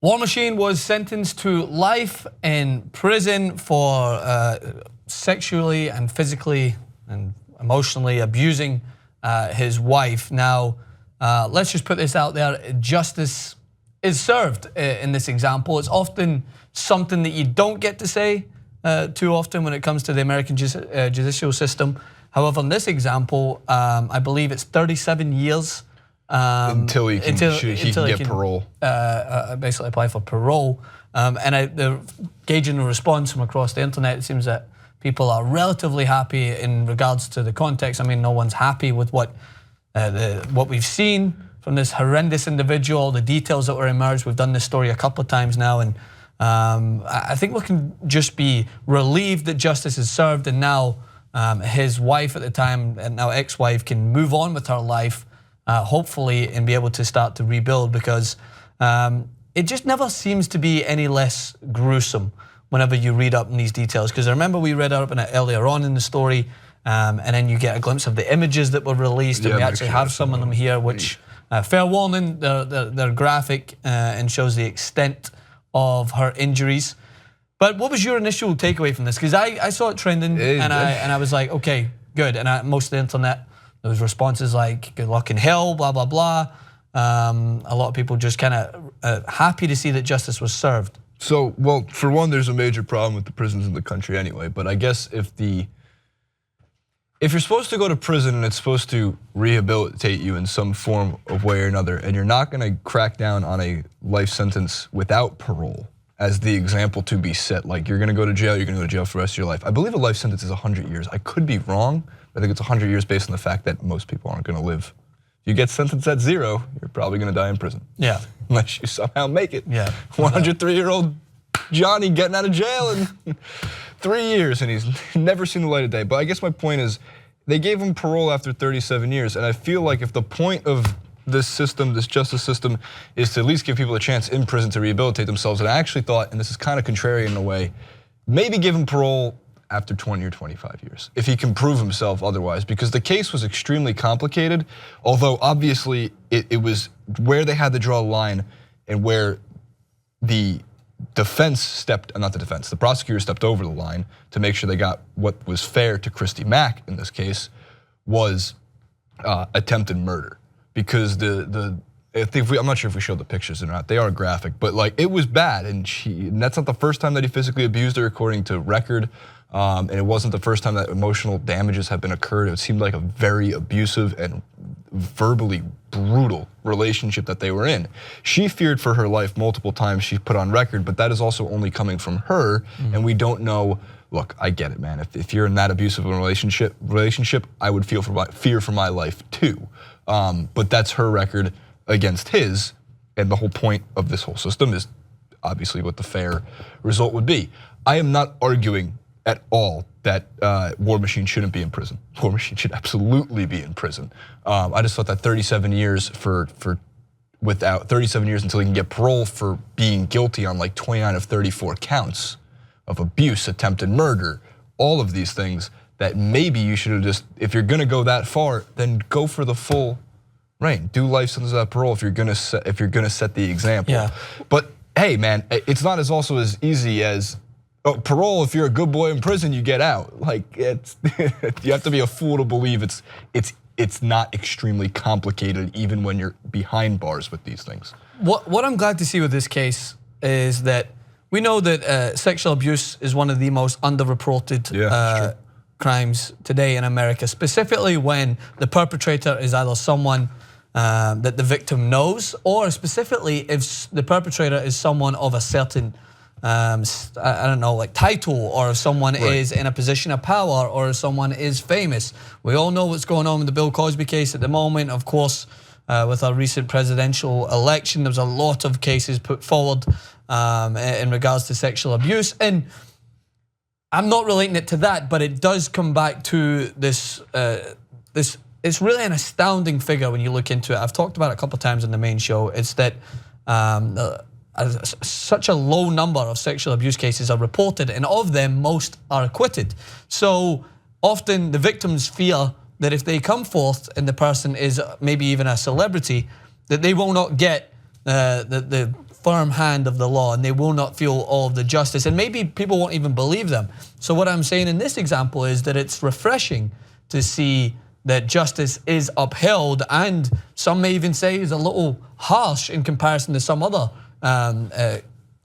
War Machine was sentenced to life in prison for sexually and physically and emotionally abusing his wife. Now, let's just put this out there. Justice is served in this example. It's often something that you don't get to say too often when it comes to the American judicial system. However, in this example, I believe it's 37 years until he can get parole. Basically apply for parole. And gauging the response from across the internet, it seems that people are relatively happy in regards to the context. I mean, no one's happy with what we've seen from this horrendous individual, the details that were emerged. We've done this story a couple of times now, and I think we can just be relieved that justice is served, and now his wife at the time, and now ex-wife, can move on with her life, hopefully, and be able to start to rebuild, because it just never seems to be any less gruesome whenever you read up in these details. Because I remember we read up in it earlier on in the story, and then you get a glimpse of the images that were released, and we actually have some of them here, which, fair warning, they're graphic and shows the extent of her injuries. But what was your initial takeaway from this? Because I saw it trending, and I was like, okay, good. And most of the internet, there was responses like, good luck in hell, blah, blah, blah. A lot of people just kind of happy to see that justice was served. So, well, for one, there's a major problem with the prisons in the country anyway. But I guess if you're supposed to go to prison and it's supposed to rehabilitate you in some form of way or another, and you're not gonna crack down on a life sentence without parole as the example to be set, like you're gonna go to jail, you're gonna go to jail for the rest of your life. I believe a life sentence is 100 years. I could be wrong, but I think it's 100 years based on the fact that most people aren't gonna live. If you get sentenced at 0, you're probably gonna die in prison. Yeah. Unless you somehow make it. Yeah. 103-year-old Johnny getting out of jail in 3 years, and he's never seen the light of day. But I guess my point is, they gave him parole after 37 years, and I feel like if the point of this system, this justice system, is to at least give people a chance in prison to rehabilitate themselves, and I actually thought, and this is kind of contrarian in a way, maybe give him parole after 20 or 25 years, if he can prove himself otherwise, because the case was extremely complicated, although obviously it was where they had to draw a line and where the defense the prosecutor stepped over the line to make sure they got what was fair to Christy Mack in this case, was attempted murder. Because I'm not sure if we showed the pictures or not, they are graphic, but like it was bad, and that's not the first time that he physically abused her according to record, and it wasn't the first time that emotional damages have been occurred. It seemed like a very abusive and verbally brutal relationship that they were in. She feared for her life multiple times, she put on record, but that is also only coming from her, and we don't know. Look, I get it, man. If you're in that abusive relationship, I would fear for my life too. But that's her record against his, and the whole point of this whole system is obviously what the fair result would be. I am not arguing at all that War Machine shouldn't be in prison. War Machine should absolutely be in prison. I just thought that 37 years without 37 years until he can get parole for being guilty on like 29 of 34 counts of abuse, attempted murder, all of these things, that maybe you should have just, if you're gonna go that far, then go for the full reign. Do life sentence without parole if you're gonna set the example. Yeah. But hey, man, it's not also as easy as parole. If you're a good boy in prison, you get out. Like it's you have to be a fool to believe it's not extremely complicated, even when you're behind bars with these things. What I'm glad to see with this case is that we know that sexual abuse is one of the most underreported crimes today in America, specifically when the perpetrator is either someone that the victim knows, or specifically if the perpetrator is someone of a certain, I don't know, like title, or if someone is in a position of power, or if someone is famous. We all know what's going on with the Bill Cosby case at the moment. Of course, with our recent presidential election, there was a lot of cases put forward in regards to sexual abuse, and I'm not relating it to that, but it does come back to this. It's really an astounding figure when you look into it. I've talked about it a couple of times in the main show. It's that such a low number of sexual abuse cases are reported, and of them, most are acquitted. So often the victims fear that if they come forth and the person is maybe even a celebrity, that they will not get the firm hand of the law, and they will not feel all of the justice, and maybe people won't even believe them. So what I'm saying in this example is that it's refreshing to see that justice is upheld, and some may even say is a little harsh in comparison to some other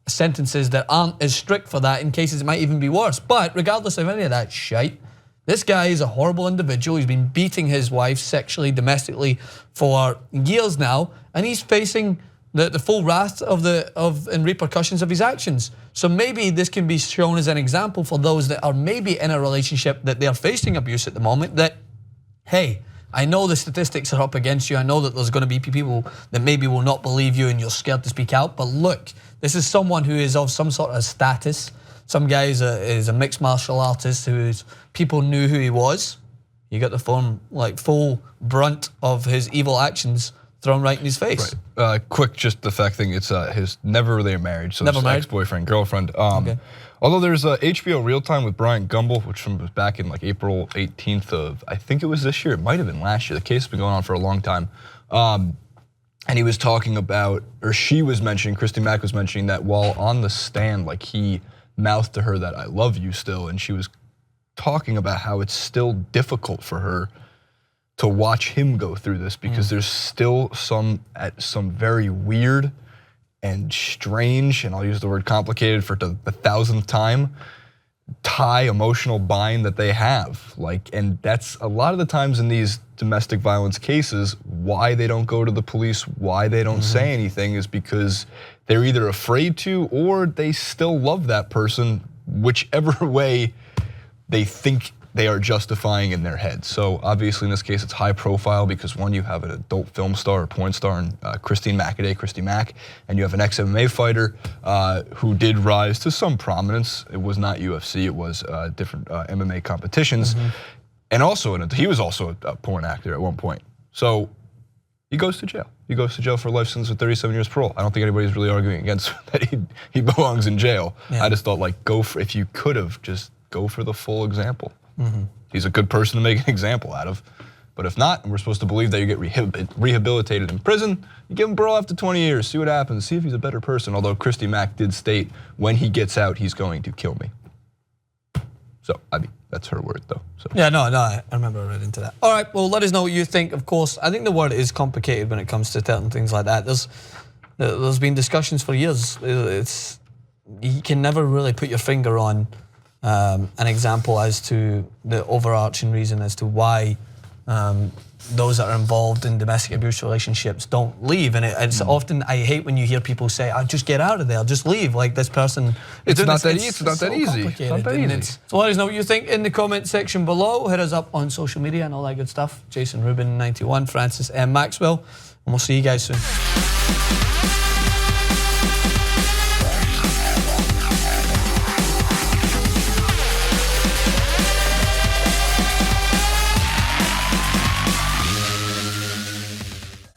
sentences that aren't as strict for that. In cases it might even be worse. But regardless of any of that shite, this guy is a horrible individual. He's been beating his wife sexually, domestically for years now, and he's facing the full wrath and repercussions of his actions. So maybe this can be shown as an example for those that are maybe in a relationship that they're facing abuse at the moment, that, hey, I know the statistics are up against you. I know that there's going to be people that maybe will not believe you and you're scared to speak out. But look, this is someone who is of some sort of status. Some guy is a mixed martial artist people knew who he was. He got the full brunt of his evil actions thrown right in his face. Right. Quick, just the fact thing, it's his never really married, so it's ex-boyfriend, girlfriend. Okay. Although there's a HBO Real Time with Bryant Gumbel, which was back in like April 18th of, I think it was this year, it might have been last year. The case has been going on for a long time. And he was talking about, or she was mentioning, Christy Mack was mentioning that while on the stand, like he mouthed to her that I love you still, and she was talking about how it's still difficult for her to watch him go through this because there's still some very weird and strange, and I'll use the word complicated for the 1,000th time, emotional bind that they have. And that's a lot of the times in these domestic violence cases, why they don't go to the police, why they don't say anything is because they're either afraid to or they still love that person, whichever way they think they are justifying in their head. So obviously in this case, it's high profile because one, you have an adult film star or porn star in Christy Mack, and you have an ex-MMA fighter who did rise to some prominence. It was not UFC, it was different MMA competitions. And also, he was also a porn actor at one point. So he goes to jail. He goes to jail for a life sentence with 37 years parole. I don't think anybody's really arguing against that he belongs in jail. Yeah. I just thought if you could have, just go for the full example. He's a good person to make an example out of. But if not, and we're supposed to believe that you get rehabilitated in prison, you give him parole after 20 years, see what happens, see if he's a better person. Although Christy Mack did state when he gets out, he's going to kill me. So, I mean, that's her word though. So. Yeah, no, I remember I read into that. All right, well, let us know what you think. Of course, I think the word is complicated when it comes to certain things like that. There's been discussions for years. You can never really put your finger on an example as to the overarching reason as to why those that are involved in domestic abuse relationships don't leave. And it's often, I hate when you hear people say, I'll just get out of there, I'll just leave. Like this person. It's not that easy. It's not that easy. So let us know what you think in the comment section below. Hit us up on social media and all that good stuff. Jason Rubin 91, Francis M. Maxwell. And we'll see you guys soon.